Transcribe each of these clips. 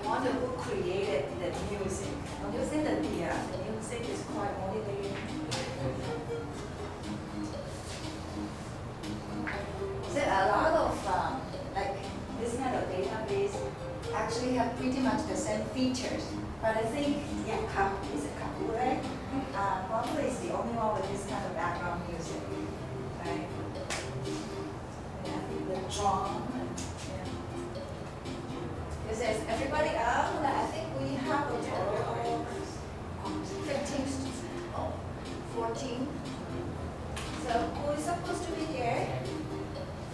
wonder who created the music. Don't you think that the music is quite motivating? So a lot of like this kind of database actually have pretty much the same features, but I think is it Kapure? Probably is the only one with this kind of background music, right? And I think the drum. It says everybody else, I think we have a total of 15, 14. So who is supposed to be here?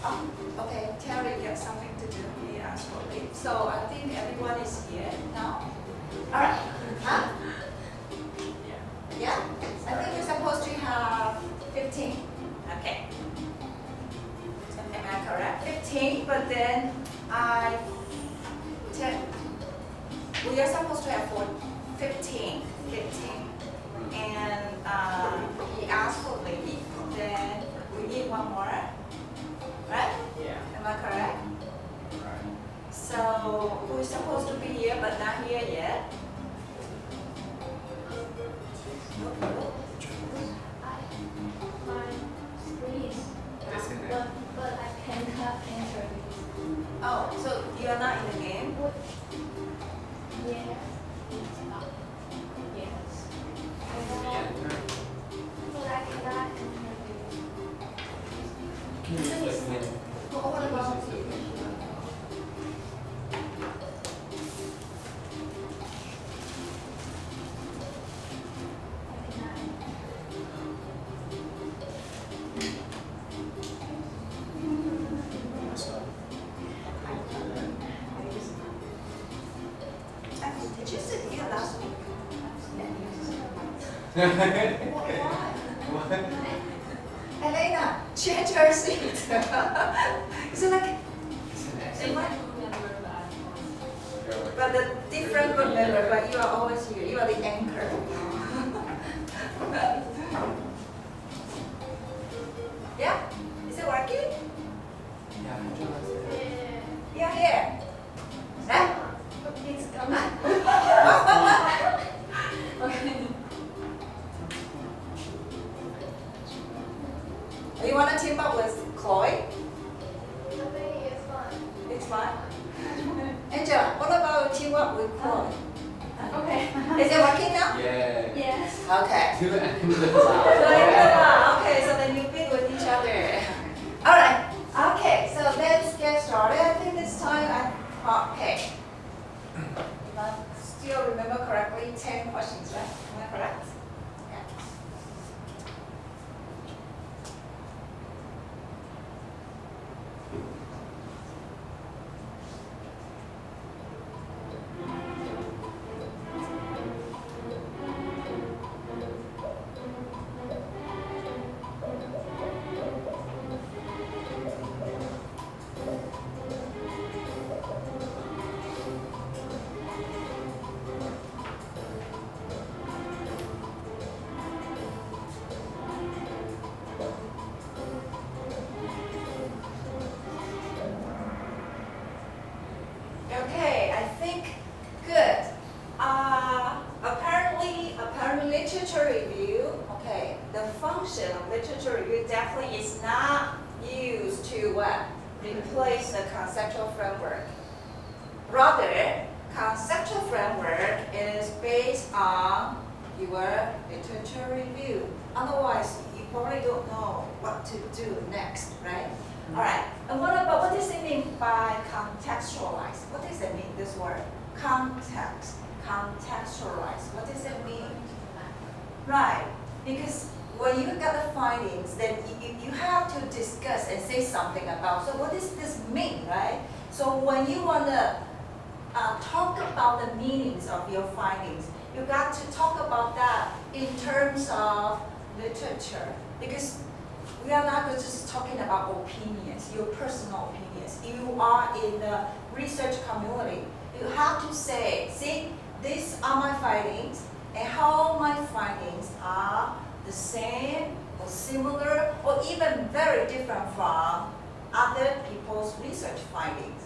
Oh, okay, Terry gets something to do. He asked for leave. So I think everyone is here now. All right. Huh? Yeah? I think we're supposed to have 15. Okay. Am I correct? 15, but then we are supposed to have 15. And he asked for leave, then we need one more, right? Yeah. Am I correct? Right. So who is supposed to be here but not here yet? My screen is Disconnect. but I cannot enter this. Oh, so you are not in the game? Yes. Yes. Enter. But I cannot enter this. Can you just like What about you? I cannot enter. Did you sit here last week? What? Elena, change her seat. Is it like, but the different group member, but you are always here. You are the anchor. Yeah? Is it working? You're here. Huh? It's coming. Okay. You want to team up with Chloe? I think it's fine. It's fine. Angela, what about team up with Chloe? Okay. Is it working now? Yeah. Yes. Okay. To the end of the So cloud. okay, so then you fit with each other. All right. Okay, so let's get started. I think this time okay. If I still remember correctly, 10 questions, right? Am I correct? Yeah. literature review, okay, the function of literature review definitely is not used to what? Replace the conceptual framework. Rather, conceptual framework is based on your literature review. Otherwise, you probably don't know what to do next, right? All right. And what does it mean by contextualize? What does it mean, this word? Context. Contextualize. What does it mean? Right. Because when you got the findings, then you have to discuss and say something about, so what does this mean, right? So when you want to talk about the meanings of your findings, you got to talk about that in terms of literature. Because we are not just talking about opinions, your personal opinions. You are in the research community. You have to say, see, these are my findings, and how my findings are the same or similar or even very different from other people's research findings.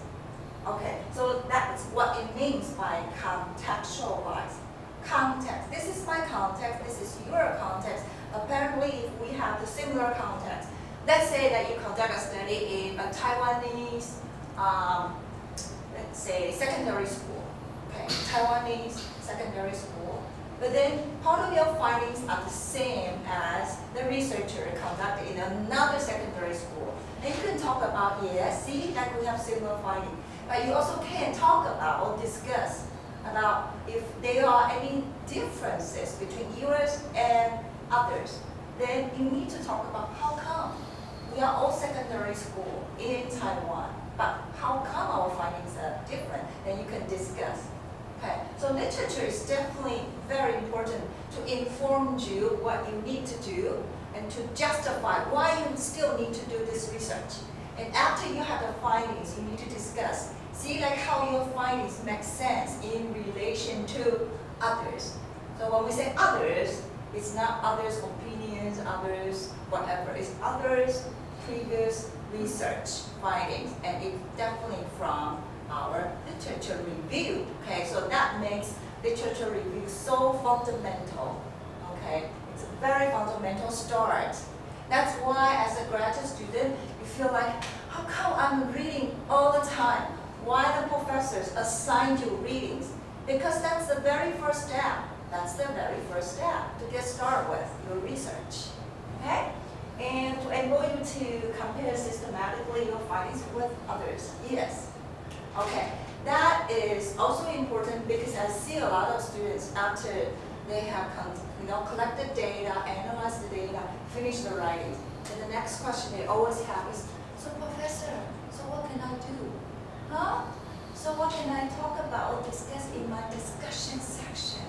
Okay, so that's what it means by contextualize. Context. This is my context, this is your context. Apparently, if we have the similar context, let's say that you conduct a study in a Taiwanese, let's say secondary school, okay, Taiwanese secondary school. But then part of your findings are the same as the researcher conducted in another secondary school. And you can talk about, yes, see, like we have similar findings. But you also can talk about or discuss about if there are any differences between yours and others. Then you need to talk about how come we are all secondary school in Taiwan, but how come our findings are different? Then you can discuss. Okay, so literature is definitely very important to inform you what you need to do and to justify why you still need to do this research. And after you have the findings, you need to discuss. See like how your findings make sense in relation to others. So when we say others, it's not others' opinions, others whatever. It's others' previous research findings, and it's definitely from our literature review. Okay, so that makes literature review so fundamental. Okay, it's a very fundamental start. That's why as a graduate student, you feel like, how come I'm reading all the time? Why the professors assign you readings? Because that's the very first step. That's the very first step to get started with your research. Okay? And to enable you to compare systematically your findings with others. Yes. Okay. That is also important because I see a lot of students after they have collected data, analyzed the data, finished the writing. And the next question they always have is, so professor, so what can I do? Huh? So what can I talk about or discuss in my discussion section?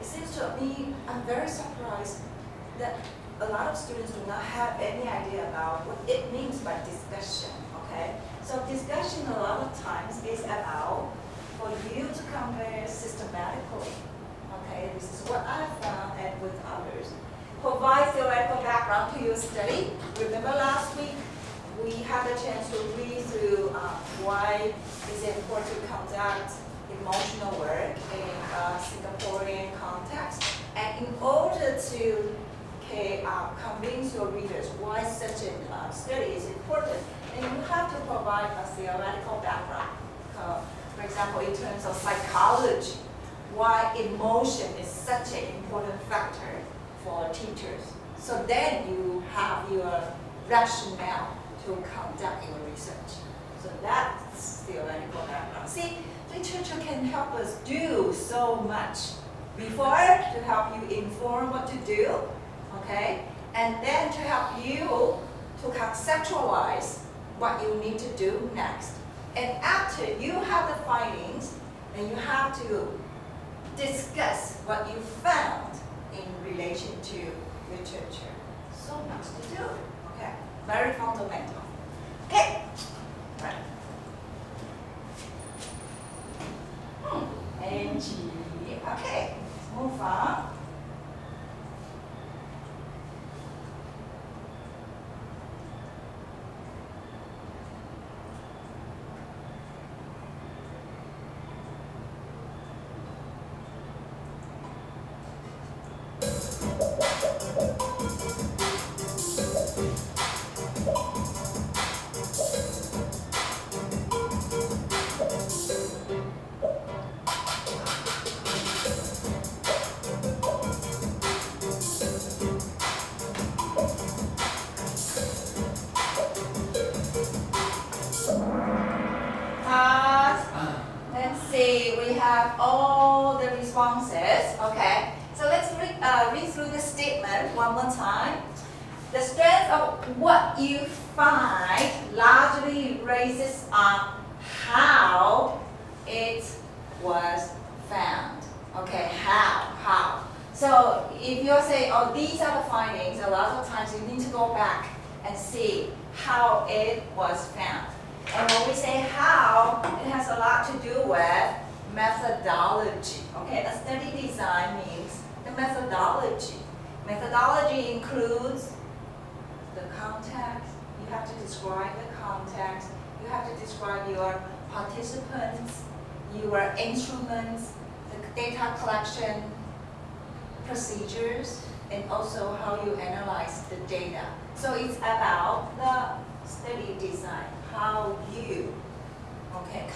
It seems to me, I'm very surprised that a lot of students do not have any idea about what it means by discussion, okay? So discussion a lot of times is about for you to compare systematically, okay? This is what I found and with others. Provide theoretical background to your study. Remember last week, we had a chance to read through why it's important to conduct emotional work in a Singaporean context. And in order to convince your readers why such a study is important, then you have to provide a theoretical background. For example, in terms of psychology, why emotion is such an important factor for teachers. So then you have your rationale to conduct your research. So that's theoretical background. See, literature can help us do so much. Before, to help you inform what to do, okay? And then to help you to conceptualize what you need to do next. And after you have the findings, then you have to discuss what you found in relation to literature. So much to do, okay? Very fundamental. Okay, right. Angie, okay, let's move on. responses. Okay, so let's read through the statement one more time. The strength of what you find largely rests on how it was found. Okay, how. So if you're saying, oh, these are the findings, a lot of times you need to go back and see how it was found. And when we say how, it has a lot to do with methodology. Okay, a study design means the methodology. Methodology includes the context. You have to describe the context. You have to describe your participants, your instruments, the data collection procedures, and also how you analyze the data. So it's about the study design, how you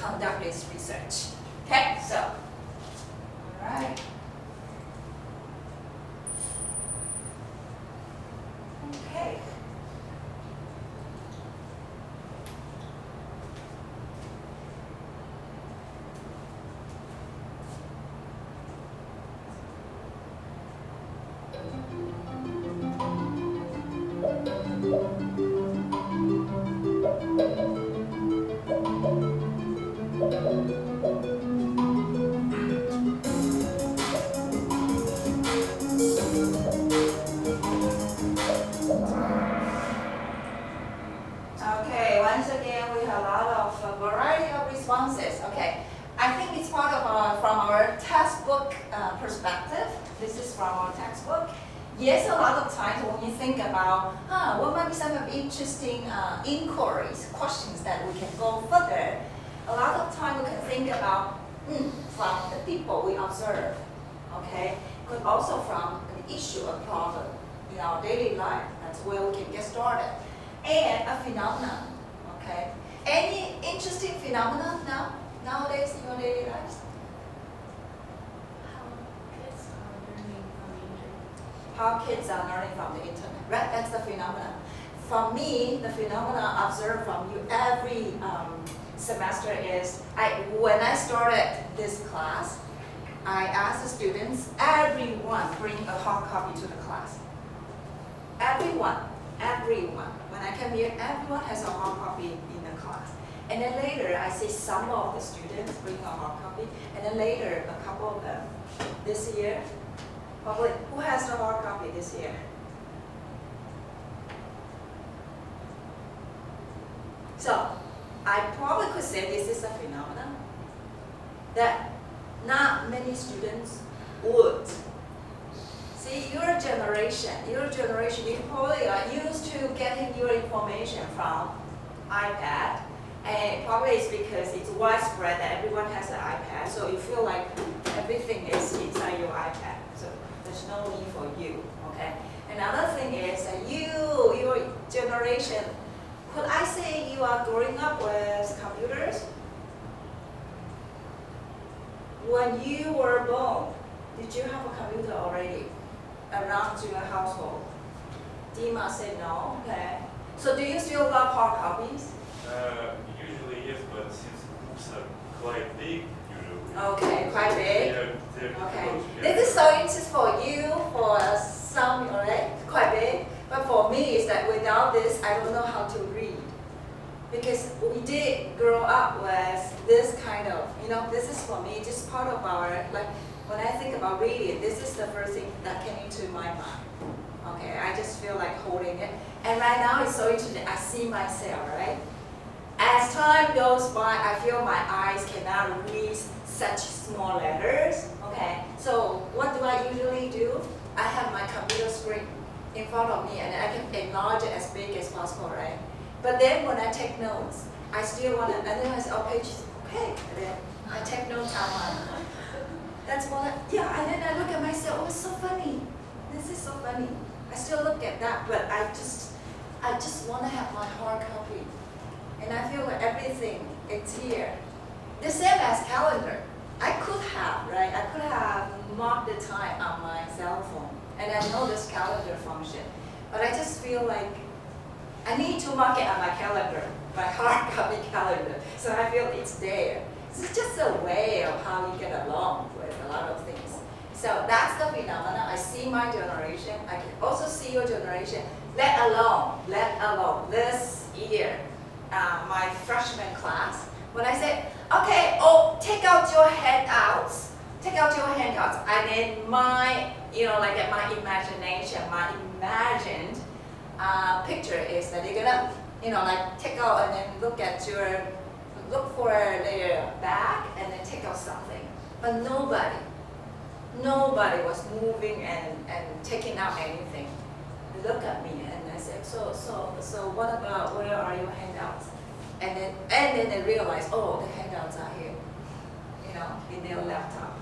conduct this research. Okay, so, all right. Okay. Okay, once again, we have a lot of variety of responses. Okay, I think it's part of from our textbook perspective. This is from our textbook. Yes, a lot of times when you think about what might be some of interesting inquiries, questions that we can go further, a lot of time we can think about from the people we observe. Okay, could also from an issue, a problem in our daily life. That's where we can get started. And a phenomenon, okay? Any interesting phenomenon nowadays in your daily lives? How kids are learning from the internet, right? That's the phenomenon. For me, the phenomenon observed from you every semester is, when I started this class, I asked the students, everyone bring a hard copy to the class. Everyone. When I come here, everyone has a hard copy in the class. And then later, I see some of the students bring a hard copy. And then later, a couple of them this year. Probably, who has the hard copy this year? So, I probably could say this is a phenomenon that not many students would. See, your generation, you probably are used to getting your information from iPad, and probably it's because it's widespread that everyone has an iPad, so you feel like everything is inside your iPad, so there's no need for you, okay? Another thing is that your generation, could I say you are growing up with computers? When you were born, did you have a computer already around your household? Dima said no, okay. So do you still love hard copies? Usually yes, but since books are quite big, usually. Okay, quite big. Yeah, Okay. This is so interesting for you, for some, right? Quite big. But for me, it's that without this, I don't know how to read. Because we did grow up with this kind of, this is for me, just part of our, like, when I think about reading, this is the first thing that came into my mind. Okay, I just feel like holding it. And right now it's so interesting, I see myself, right? As time goes by, I feel my eyes cannot read such small letters. Okay, so what do I usually do? I have my computer screen in front of me and I can enlarge it as big as possible, right? But then when I take notes, I still want to, and then I say, oh, page, okay, and then I take notes on mine. That's what, and then I look at myself, oh, it's so funny. This is so funny. I still look at that, but I just want to have my hard copy. And I feel like everything, it's here. The same as calendar. I could have, right? I could have marked the time on my cell phone. And I know this calendar function. But I just feel like I need to mark it on my calendar, my hard copy calendar. So I feel it's there. It's just a way of how you get along with a lot of things. So that's the phenomenon. I see my generation. I can also see your generation. Let alone this year, my freshman class, when I said, okay, take out your handouts, and then my, like in my imagination, my imagined picture is that you're gonna, like take out and then look for their bag and then take out something. But nobody was moving and taking out anything. They looked at me and I said, so what about, where are your handouts? And then they realized, oh, the handouts are here, in their laptop.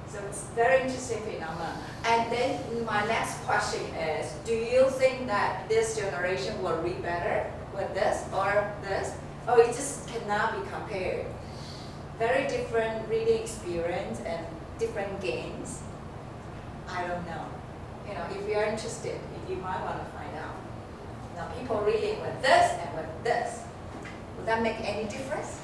So it's very interesting phenomenon. And then my next question is, do you think that this generation will read better with this or this? Oh, it just cannot be compared. Very different reading experience and different games. I don't know. If you're interested, you might want to find out. Now, people reading with this and with this, would that make any difference?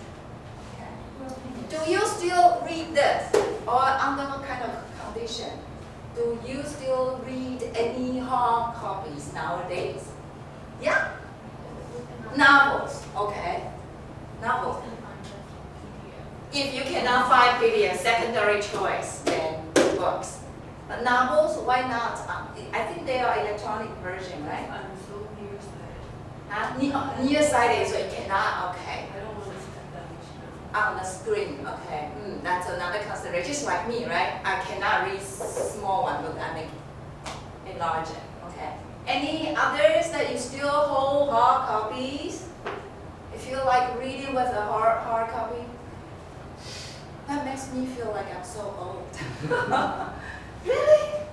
Do you still read this? Or under what kind of condition? Do you still read any hard copies nowadays? Yeah? Novels, okay. Novels. If you cannot find PDF, secondary choice, then books. But novels, why not? I think they are electronic version, right? I'm so nearsighted. Nearsighted, so you cannot, okay. I don't want to spend that much time. On the screen, okay. That's another consideration. Just like me, right? I cannot read small one, but I make it larger, okay. Any others that you still hold hard copies? If you like reading with a hard copy, that makes me feel like I'm so old. Really?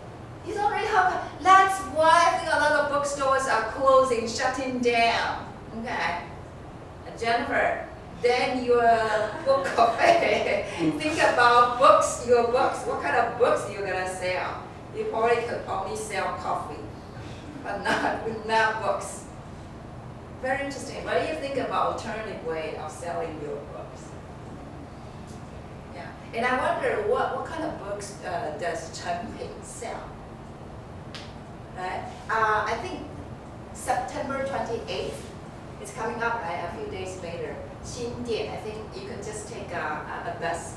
You don't read hard copy? That's why I think a lot of bookstores are closing, shutting down. Okay. Jennifer, then your book cafe. Think about books, your books. What kind of books you're gonna sell? You probably could only sell coffee, but not books. Very interesting. What do you think about alternative way of selling your books? Yeah, and I wonder what kind of books does Chen Ping sell? Right? I think September 28th is coming up, right? A few days later. 新店, I think you can just take a bus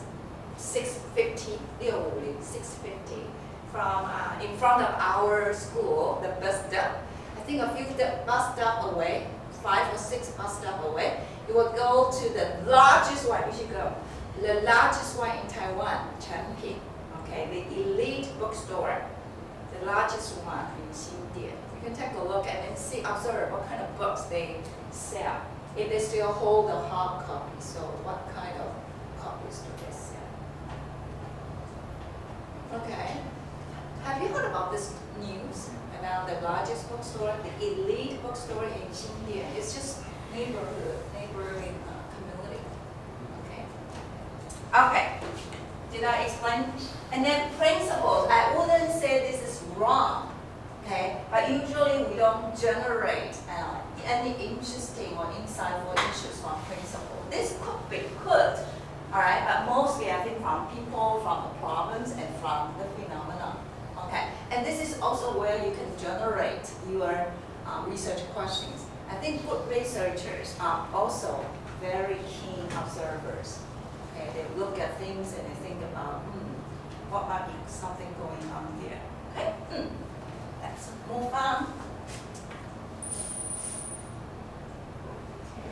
650 from in front of our school, the bus stop. I think a few bus stop away, 5 or 6 bus stop away, you will go to the largest one. You should go. The largest one in Taiwan, Chenping. Okay, the elite bookstore, the largest one in Xindian. You can take a look and then observe what kind of books they sell. If they still hold the hard copy, so what kind of copies do they sell? Okay. Have you heard about this news about the largest bookstore, the elite bookstore in Xindian? It's just neighboring community. Okay. Okay. Did I explain? And then principles. I wouldn't say this is wrong. Okay, but usually we don't generate any interesting or insightful issues from principle. This could, all right, but mostly I think from people, from the problems, and from the phenomenon. Okay, and this is also where you can generate your research questions. I think good researchers are also very keen observers. Okay, they look at things and they think about, what might be something going on here. Okay. Let's move on.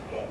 Okay.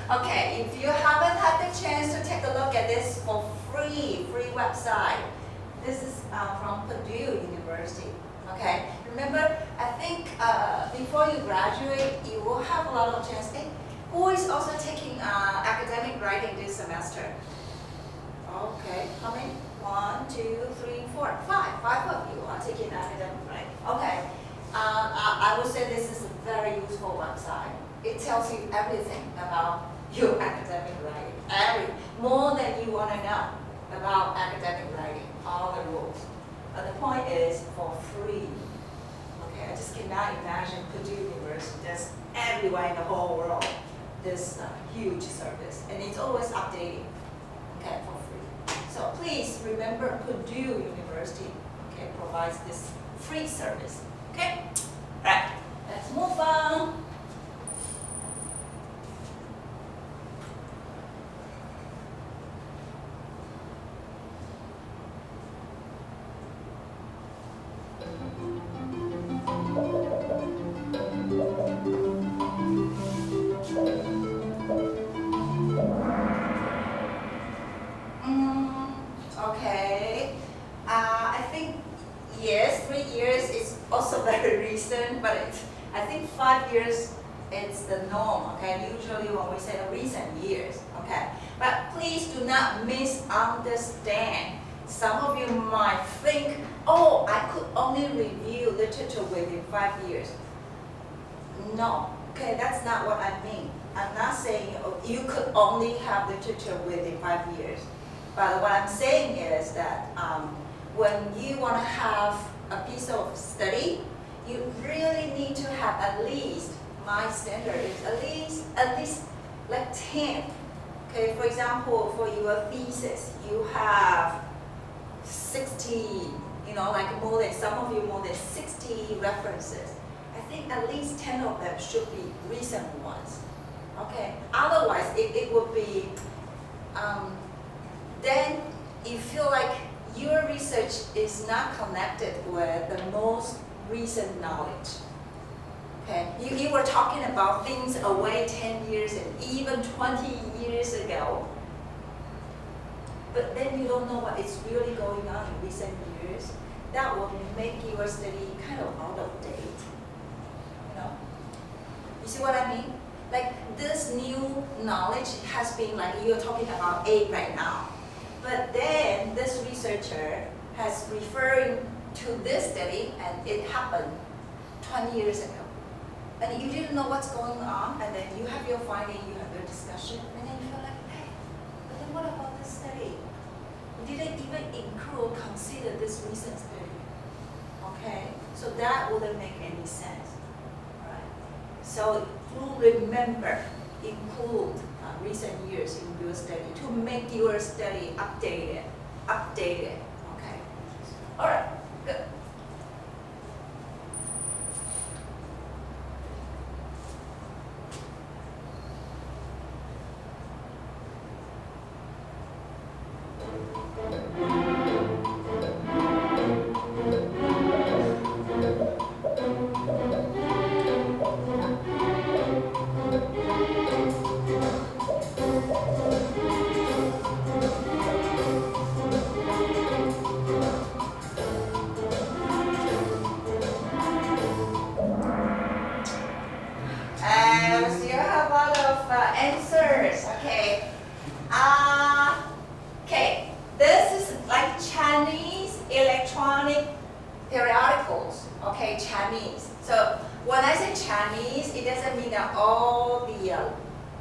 Okay, if you haven't had the chance to take a look at this for free website, this is from Purdue University. Okay, remember, I think before you graduate, you will have a lot of chance. Hey, Who is also taking academic writing this semester? Okay, how many? 1, 2, 3, 4, 5. 5 of you are taking academic writing. Okay, I would say this is a very useful website. It tells you everything about your academic writing, more than you want to know about academic writing, all the rules. But the point is for free. Okay, I just cannot imagine Purdue University, there's everywhere in the whole world, this huge service, and it's always updating, okay, for free. So please remember Purdue University, okay, provides this free service, okay? Right, let's move on. Okay, I think yes, 3 years is also very recent, but I think 5 years it's the norm. Okay, usually when we say the recent years. Okay, but please do not misunderstand. Some of you might think, oh, I could only review literature within 5 years. No, okay, that's not what I mean. I'm not saying you could only have literature within 5 years. But what I'm saying is that when you want to have a piece of study, you really need to have at least, my standard is at least like 10. Okay, for example, for your thesis, you have 60, like some of you more than 60 references. I think at least 10 of them should be recent ones. Okay, otherwise it would be, then you feel like your research is not connected with the most recent knowledge. Okay, you were talking about things away 10 years and even 20 years ago, but then you don't know what is really going on in recent years. That will make your study kind of out of date. You see what I mean? Like this new knowledge has been like you're talking about A right now. But then this researcher has referring to this study and it happened 20 years ago. And you didn't know what's going on, and then you have your finding, you have your discussion, and then you feel like, hey, but then what about this study? We didn't even consider this recent study. Okay? So that wouldn't make any sense. Right? So do remember, include recent years in your study to make your study updated. Okay? All right, good. So you have a lot of answers. Okay. Okay. This is like Chinese electronic periodicals. Okay, Chinese. So when I say Chinese, it doesn't mean that all the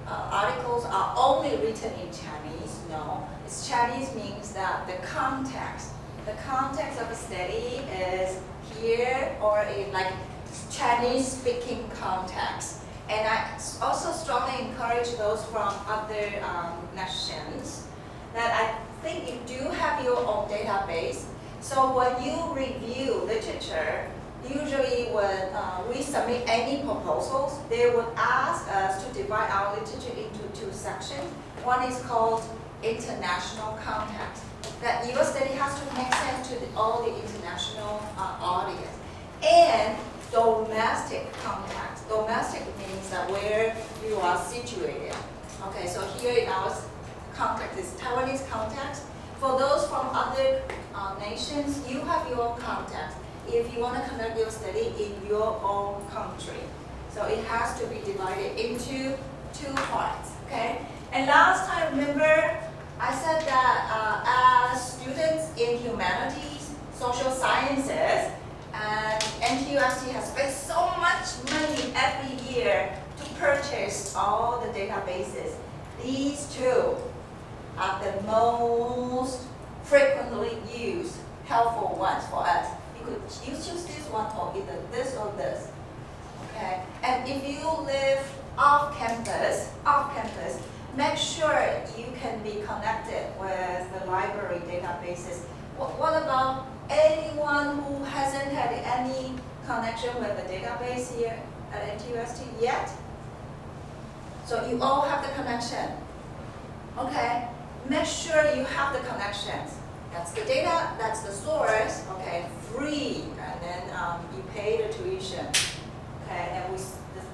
articles are only written in Chinese. No, it's Chinese means that the context of a study is here or in like Chinese speaking context. And I also strongly encourage those from other nations that I think you do have your own database. So when you review literature, usually when we submit any proposals, they would ask us to divide our literature into 2 sections. One is called international context, that your study has to make sense to all the international audience. And domestic context. Domestic means that where you are situated. Okay, so here in our context is Taiwanese context. For those from other nations, you have your own context if you want to conduct your study in your own country. So it has to be divided into two parts, okay? And last time, remember, I said that as students in humanities, social sciences, and NTUST has spent so much money every year to purchase all the databases. These two are the most frequently used, helpful ones for us. You choose this one or either this or this. Okay? And if you live off campus, make sure you can be connected with the library databases. What about anyone who hasn't had any connection with the database here at NTUST yet? So you all have the connection. Okay? Make sure you have the connections. That's the data, that's the source, okay, free, and then you pay the tuition, okay, and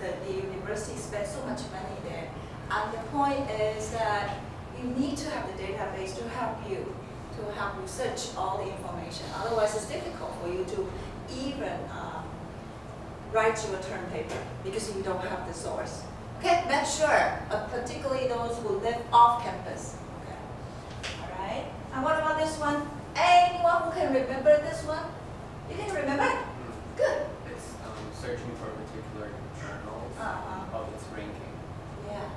the university spends so much money there. And the point is that you need to have the database to help you, to help you search all the information. Otherwise, it's difficult for you to even write your term paper because you don't have the source. Okay, make sure, particularly those who live off campus. And what about this one? Anyone who can remember this one? You can remember? Good. It's searching for particular journals of its ranking. Yeah.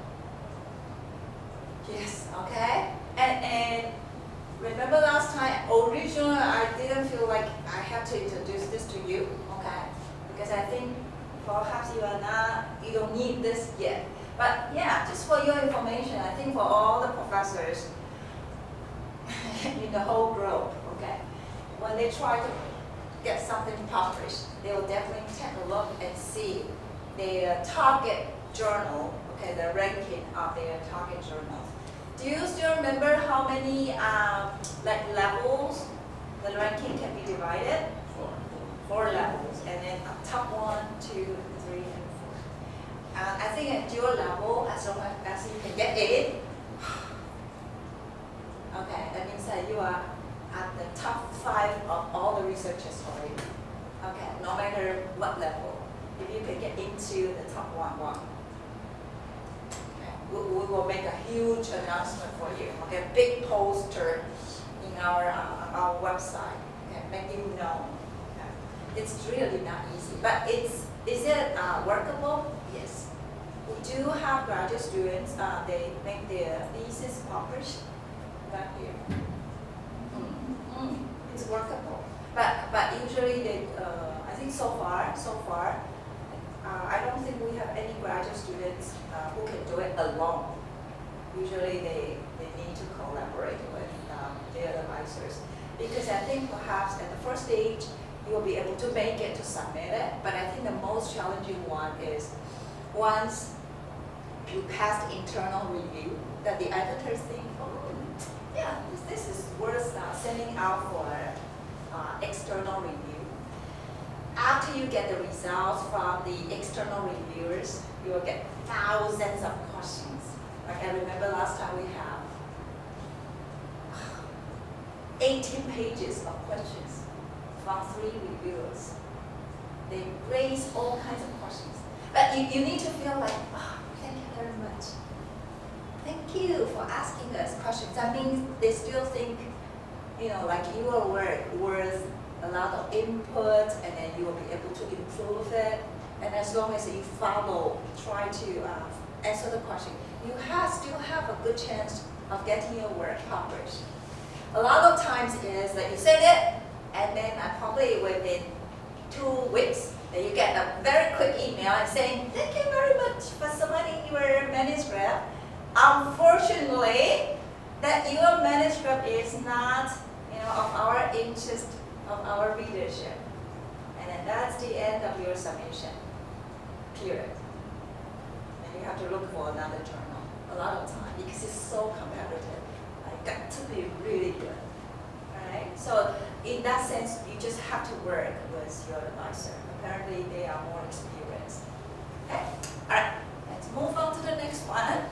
Yes, okay. And remember last time, originally I didn't feel like I had to introduce this to you, okay? Because I think perhaps you don't need this yet. But yeah, just for your information, I think for all the professors, in the whole group, okay? When they try to get something published, they will definitely take a look and see their target journal, okay, the ranking of their target journals. Do you still remember how many levels the ranking can be divided? 4 levels, and then top 1, 2, 3, and 4. I think at your level, as long as you can get it, okay, that means that you are at the top 5 of all the researchers already. Okay, no matter what level, if you can get into the top 1. Okay, we will make a huge announcement for you. Okay, big poster in our website. Okay, make you know. Okay. It's really not easy, but is it workable? Yes. We do have graduate students. They make their thesis published. Right here. It's workable, but usually they, I think so far, I don't think we have any graduate students who can do it alone. Usually they need to collaborate with their advisors, because I think perhaps at the first stage you will be able to make it to submit it, but I think the most challenging one is once you pass the internal review, that the editors think, yeah, this is worth sending out for external review. After you get the results from the external reviewers, you will get thousands of questions. Like I remember last time we have 18 pages of questions from 3 reviewers. They raise all kinds of questions. But you need to feel like, oh, thank you very much. Thank you for asking us questions. That means they still think, like your work worth a lot of input, and then you will be able to improve it. And as long as you try to answer the question, you still have a good chance of getting your work published. A lot of times is that you send it, and then probably within 2 weeks, then you get a very quick email and saying, thank you very much for submitting your manuscript. Unfortunately, that your manuscript is not, of our interest, of our readership. And then that's the end of your submission, period. And you have to look for another journal a lot of time because it's so competitive. I got to be really good, right? So in that sense, you just have to work with your advisor. Apparently, they are more experienced. Okay, all right, let's move on to the next one.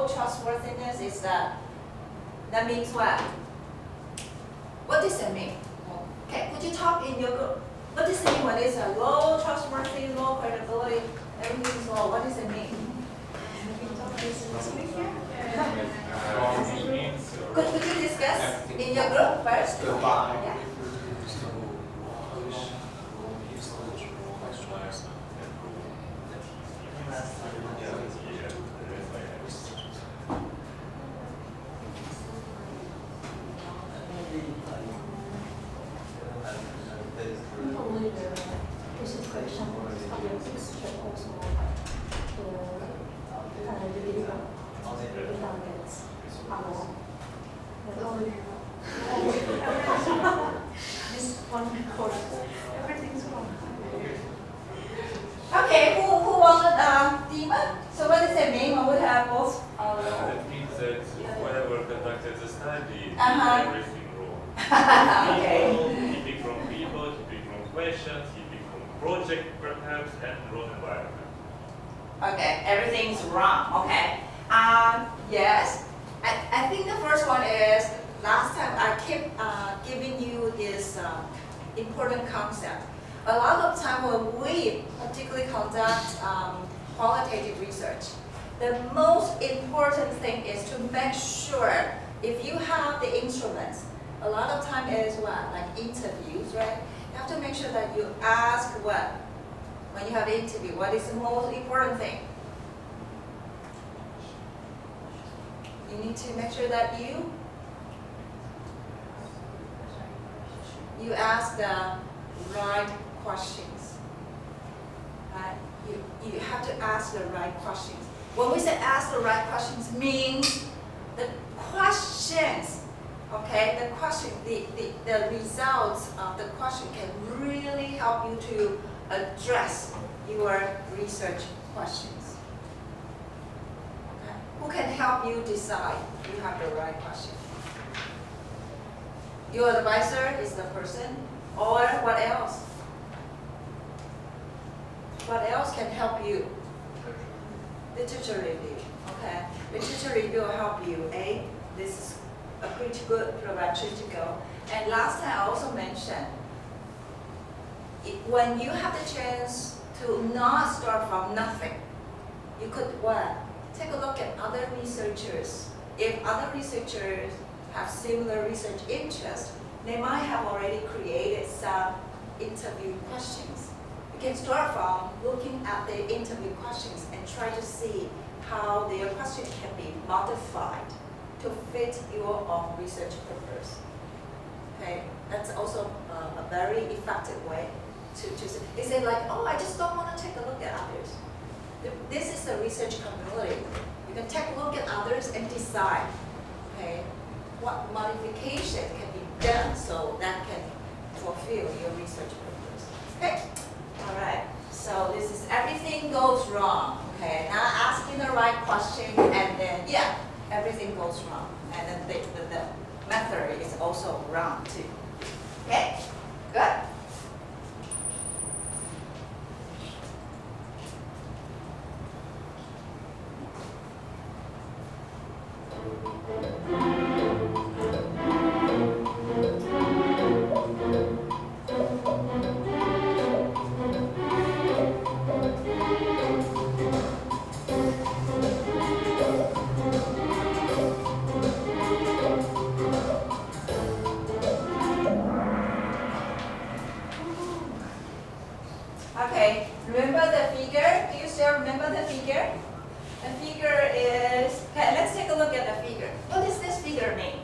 low trustworthiness is that means what? What does that mean? Okay, could you talk in your group? What does it mean when it's a low trustworthy, low credibility, everything is low? What does it mean? Could you discuss in your group first? Yeah. Only the presentation subjects should also deliver the targets along. But only this one course, everything's wrong. Okay, who wanted Dima? So what does that mean when we have both? That means that whoever conducted the study did Uh-huh. everything wrong. Okay. Keeping from people, keeping from questions, keeping from project perhaps, and wrong environment. Okay, everything's wrong. Okay. Yes. I think the first one is last time I kept giving you this important concept. A lot of time when we particularly conduct qualitative research, the most important thing is to make sure if you have the instruments, a lot of time is what? Like interviews, right? You have to make sure that you ask what? When you have an interview, what is the most important thing? You need to make sure that you ask the right questions. Right? You have to ask the right questions. When we say ask the right questions, means the questions, okay, the question, the results of the question can really help you to address your research questions. Okay? Who can help you decide you have the right question? Your advisor is the person, or what else? What else can help you? Literature review. Okay, literature review will help you. This is a pretty good direction to go. And last time I also mentioned, when you have the chance to not start from nothing, you could what? Take a look at other researchers. If other researchers have similar research interests, they might have already created some interview questions. You can start from looking at the interview questions and try to see how their question can be modified to fit your own research purpose. Okay, that's also a very effective way to is it like, oh, I just don't want to take a look at others. This is a research community. You can take a look at others and decide, okay, what modification can be done so that can fulfill your research purpose. Okay, all right. So this is everything goes wrong. Okay, now asking the right question and then everything goes wrong, and then the method is also wrong too. Okay, good. Okay, remember the figure? Do you still remember the figure? The figure is, okay, let's take a look at the figure. What does this figure mean?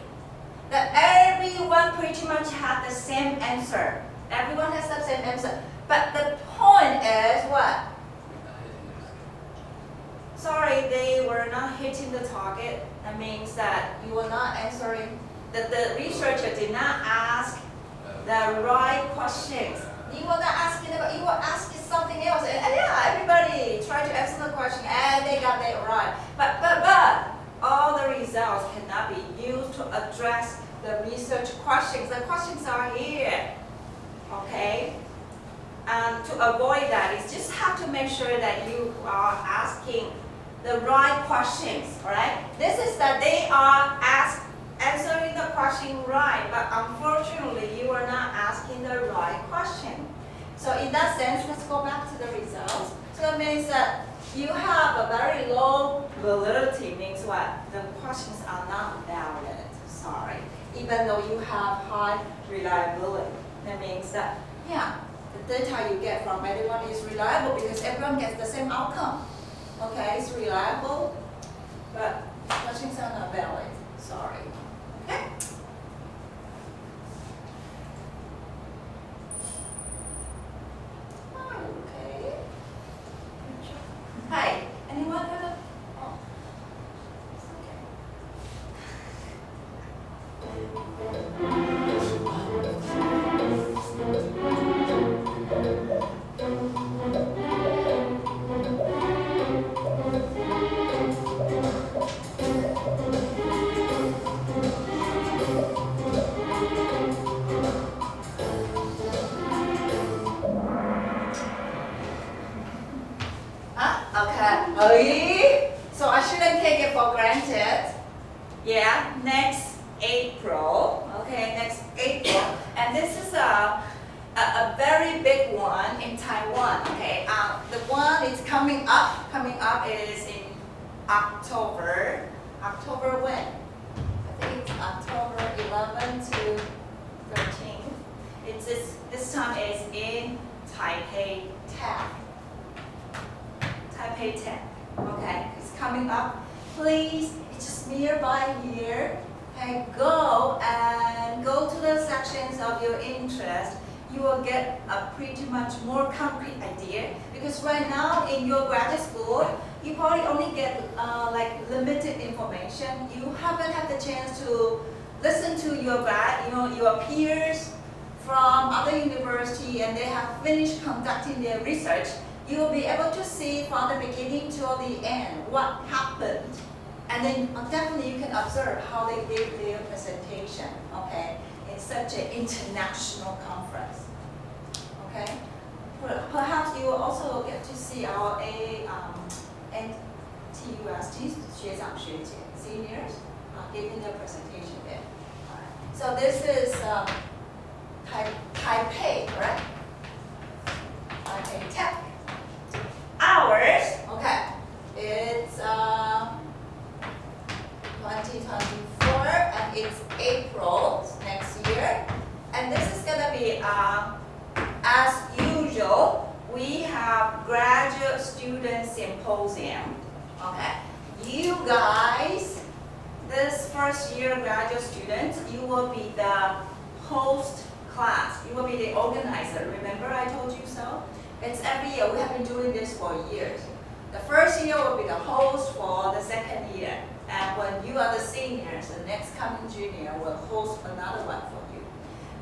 That everyone pretty much had the same answer. Everyone has the same answer. But the point is what? Sorry, they were not hitting the target. That means that you were not answering, that the researcher did not ask the right questions. You were not asking about, you were asking something else. And everybody tried to answer the question and they got that right. But all the results cannot be used to address the research questions. The questions are here, okay? And to avoid that, you just have to make sure that you are asking the right questions, alright? This is that they are answering the question right, but unfortunately you are not asking the right question. So in that sense, let's go back to the results. So that means that you have a very low validity, means what? The questions are not valid, sorry. Even though you have high reliability. That means that, yeah, the data you get from everyone is reliable because everyone gets the same outcome. Okay, it's reliable, but questions are not valid, sorry. Okay? Okay. Hi, anyone have a, oh, it's okay. Okay. So I shouldn't take it for granted. Yeah, next April. Okay, next April. And this is a very big one in Taiwan. Okay, the one is coming up. Coming up is in October. October when? I think it's October 11 to 13. It's this time is in Taipei 10. Taipei 10. Okay, it's coming up. Please, it's just nearby here. Okay, go to the sections of your interest. You will get a pretty much more concrete idea because right now in your graduate school, you probably only get like limited information. You haven't had the chance to listen to your your peers from other university and they have finished conducting their research. You will be able to see from the beginning to the end what happened. And then definitely you can observe how they gave their presentation, okay, in such an international conference, okay. Perhaps you will also get to see our NTUST 学长学姐 seniors giving their presentation there. Right. So this is Taipei, correct? Taipei Tech. Hours, okay, it's 2024 and it's April next year. And this is gonna be, as usual, we have graduate student symposium, okay. You guys, this first year graduate students, you will be the host class. You will be the organizer. Remember I told you so? It's every year. We have been doing this for years. The first year will be the host for the second year. And when you are the seniors, the next coming junior will host another one for you.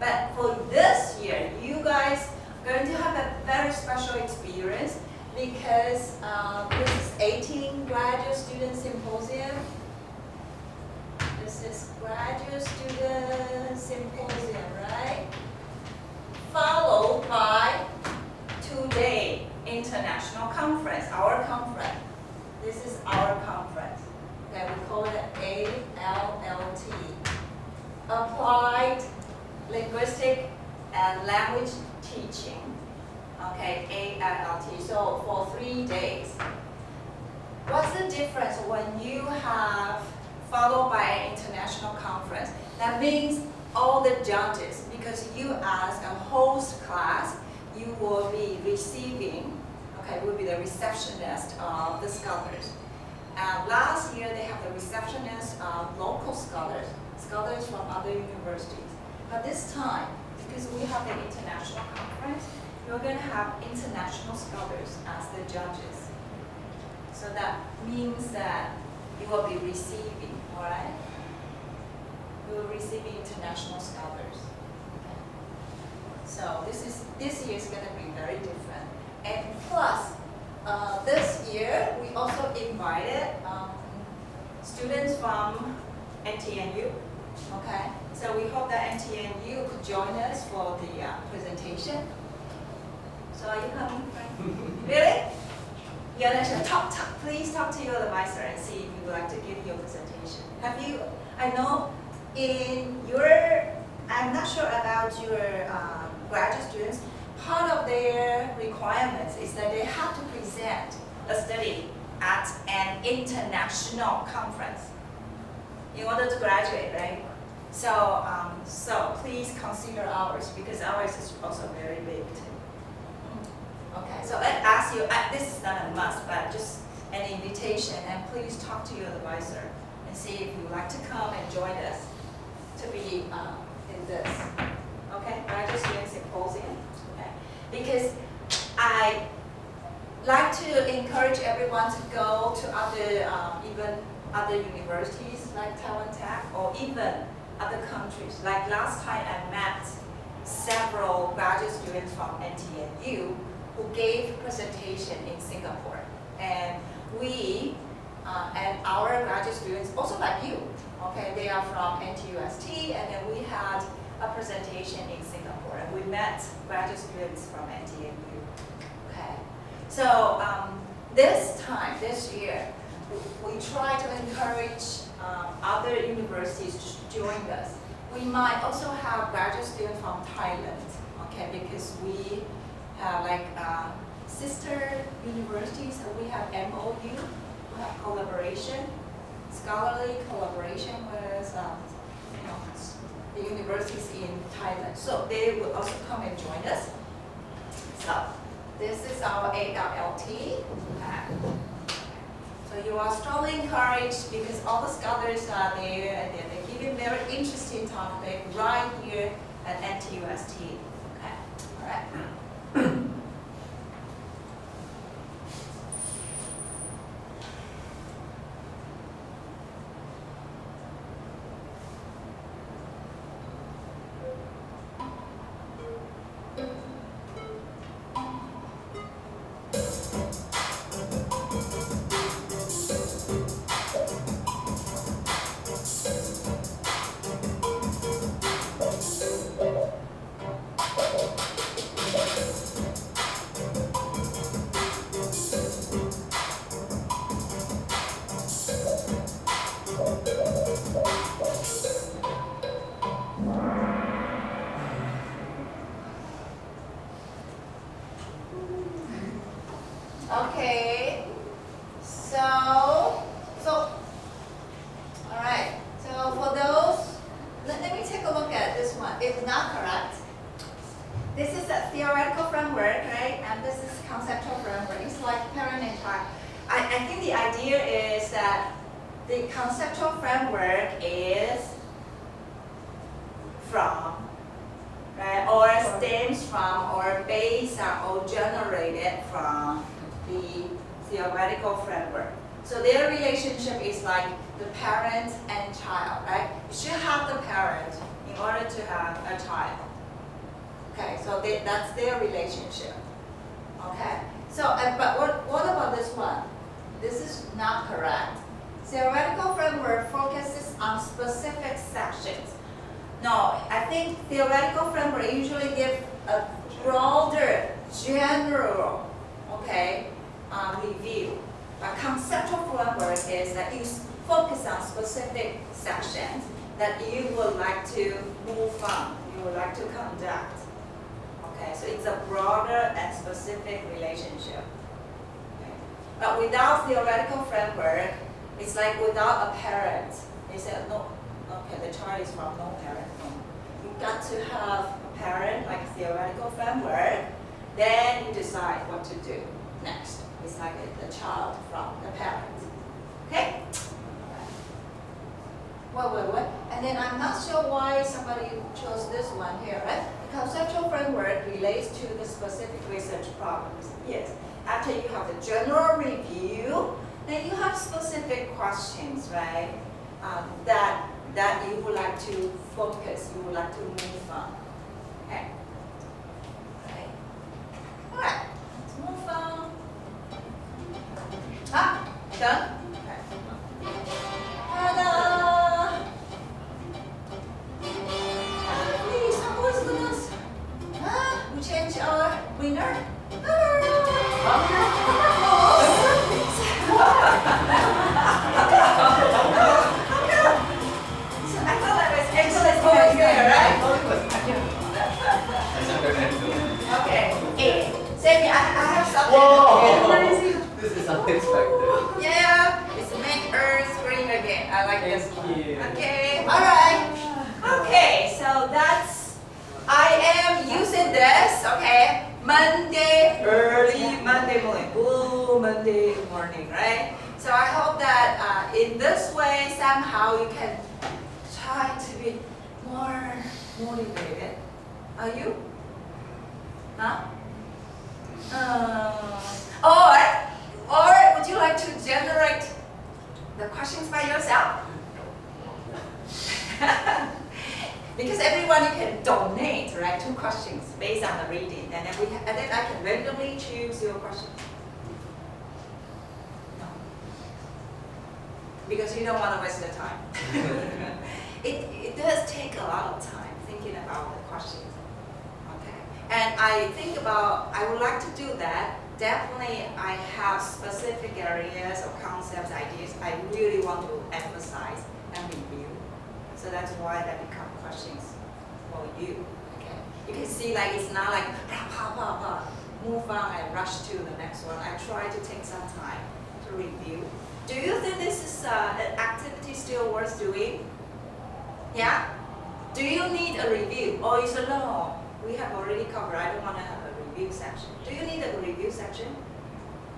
But for this year, you guys are going to have a very special experience because this is 18 graduate student symposium. This is graduate student symposium, right? Followed by 2-day international conference, our conference. This is our conference. Okay, we call it ALLT. Applied Linguistic and Language Teaching. Okay, ALLT. So for 3 days. What's the difference when you have followed by an international conference? That means all the judges, because you as a host class, you will be receiving, okay, will be the receptionist of the scholars. Last year they have the receptionist of local scholars, scholars from other universities. But this time, because we have the international conference, you're going to have international scholars as the judges. So that means that you will be receiving, all right? You will receive international scholars. Okay. So this year is going to be very different. And plus, this year we also invited students from NTNU. Okay. So we hope that NTNU could join us for the presentation. So are you coming, Frank? Really? Your lecture, please talk to your advisor and see if you would like to give your presentation. Have you, I know in your, I'm not sure about your graduate students, part of their requirements is that they have to present a study at an international conference in order to graduate, right? So, so please consider ours because ours is also very big too. Okay, so I ask you, this is not a must, but just an invitation, and please talk to your advisor and see if you would like to come and join us to be in this. Okay, graduate student symposium. Okay, because I like to encourage everyone to go to other, even other universities like Taiwan Tech, or even other countries. Like last time I met several graduate students from NTNU who gave presentation in Singapore. And we, and our graduate students, also like you, okay, they are from NTUST, and then we had a presentation in Singapore, and we met graduate students from NTNU. Okay, so this time, this year, we try to encourage other universities to join us. We might also have graduate students from Thailand, okay, because we have like sister universities, and we have MOU, we have collaboration, scholarly collaboration with the universities in Thailand. So they will also come and join us. So this is our 8.LT. So you are strongly encouraged because all the scholars are there, and they're giving very interesting topic right here at NTUST. Okay, all right. Okay, so, all right, so for those, let me take a look at this one. It's not correct. This is a theoretical framework, right? And this is conceptual framework. It's like parent and child. I think the idea is that the conceptual framework is from, right, or stems from, or based on, or generated from the theoretical framework. So their relationship is like the parent and child, right? You should have the parent in order to have a child. Okay, so that's their relationship. Okay, so but what about this one? This is not correct. Theoretical framework focuses on specific sections. No, I think theoretical framework usually give a broader, general, okay, review. A conceptual framework is that you focus on specific sections that you would like to move on, you would like to conduct. Okay, so it's a broader and specific relationship. Okay. But without theoretical framework, it's like without a parent. They said, no, okay, the child is from no parent. No. You've got to have a parent, like a theoretical framework, then you decide what to do next. It's like the child from the parent. Okay? What? And then I'm not sure why somebody chose this one here, right? The conceptual framework relates to the specific research problems. Yes. After you have the general review, then you have specific questions, right? That you would like to focus, you would like to move on. Okay. Right. All right. Let's move on. Done? Okay. Ta-da! Please, who's with us? We change our winner. Thank you. Okay, all right. Okay, so I am using this, okay, early Monday morning, Blue Monday morning, right? So I hope that in this way, somehow you can try to be more motivated. Are you? Huh? Or would you like to generate the questions by yourself? Because everyone you can donate, right, 2 questions based on the reading, and then I can randomly choose your question. No. Because you don't want to waste the time. It does take a lot of time thinking about the questions. Okay. And I would like to do that. Definitely I have specific areas or concepts, ideas I really want to emphasize and review. So that's why that become questions for you. Okay. You can see like it's not like move on and rush to the next one. I try to take some time to review. Do you think this is an activity still worth doing? Yeah? Do you need a review? Or you say, no, we have already covered, I don't want to have a review section. Do you need a review section?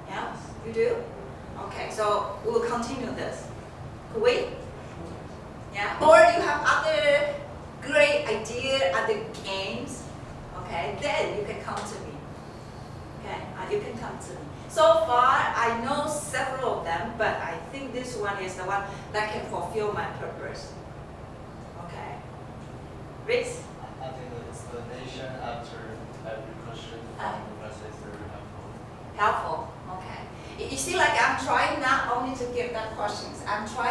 Yeah? You do? Okay, so we'll continue this. Could we? Yeah? Or you have other great idea, other games, okay? Then you can come to me. Okay? You can come to me. So far, I know several of them, but I think this one is the one that can fulfill my purpose. Okay? Rich? I think the explanation after every question from the professor is very helpful. Helpful. Okay. You see, like I'm trying not only to give them questions, I'm trying